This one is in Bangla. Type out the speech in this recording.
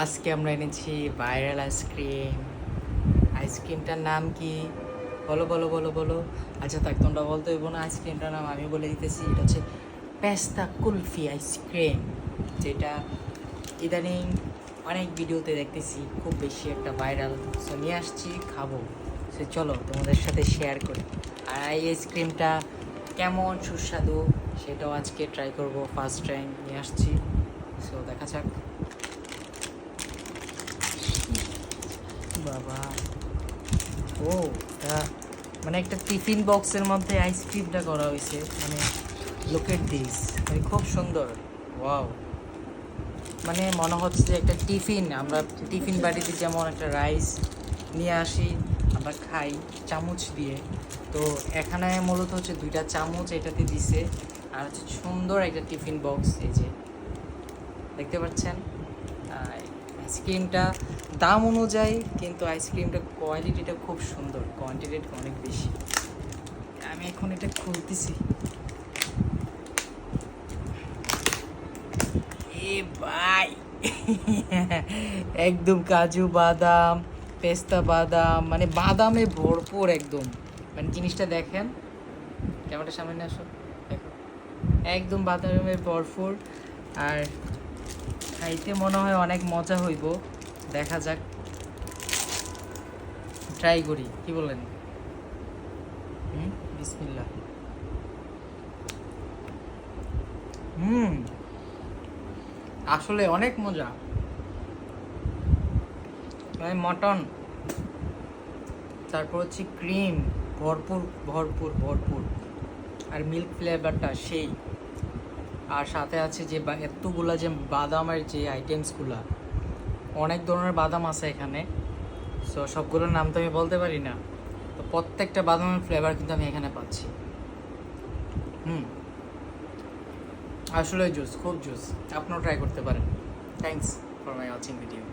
আজকে আমরা এনেছি ভাইরাল আইসক্রিম। আইসক্রিমটার নাম কি? বলো বলো বলো বলো। আচ্ছা থাক, তোমরা বলতে হইব না, আইসক্রিমটার নাম আমি বলে দিতেছি। এটা হচ্ছে পেস্তা কুলফি আইসক্রিম, যেটা ইদানিং অনেক ভিডিওতে দেখতেছি খুব বেশি একটা ভাইরাল। সো নিয়ে আসছি, খাবো। সে চলো তোমাদের সাথে শেয়ার করি। আর এই আইসক্রিমটা কেমন সুস্বাদু সেটাও আজকে ট্রাই করব, ফার্স্ট টাইম নিয়ে আসছি। সো দেখা যাক। বাবা, ও এটা মানে একটা টিফিন বক্সের মধ্যে আইসক্রিমটা করা হয়েছে। মানে লুক এট দিস, মানে খুব সুন্দর। ওয়াও, মানে মনে হচ্ছে যে একটা টিফিন, আমরা টিফিন বাড়িতে যেমন একটা রাইস নিয়ে আসি, আমরা খাই চামচ দিয়ে। তো এখানে মূলত হচ্ছে দুইটা চামচ এটাতে দিছে, আর হচ্ছে সুন্দর একটা টিফিন বক্স। এই যে দেখতে পাচ্ছেন আইসক্রিমটা দাম অনুযায়ী, কিন্তু আইসক্রিমটা কোয়ালিটিটা খুব সুন্দর, কোয়ান্টিটিটা অনেক বেশি। আমি এখন এটা খুলতেছি। এ ভাই একদম কাজু বাদাম, পেস্তা বাদাম, মানে বাদামে ভরপুর একদম। মানে জিনিসটা দেখেন, ক্যামেরার সামনে নিয়ে আসো, দেখো একদম বাদামে ভরপুর। আর খাইতে মনে হয় অনেক মজা হইব। দেখা যাক, ট্রাই করি, কি বলেন? বিসমিল্লাহ। হুম, আসলে অনেক মজা। মানে মটন, তারপর হচ্ছে ক্রিম, ভরপুর ভরপুর ভরপুর, আর মিল্ক ফ্লেভারটা সেই। আর সাথে আছে যে এতগুলা যে বাদামের যে আইটেমসগুলা, অনেক ধরনের বাদাম আছে এখানে। সো সবগুলোর নাম তো আমি বলতে পারি না, তো প্রত্যেকটা বাদামের ফ্লেভার কিন্তু আমি এখানে পাচ্ছি। হুম, আসলে জুস, খুব জুস। আপনিও ট্রাই করতে পারেন। Thanks for my watching video.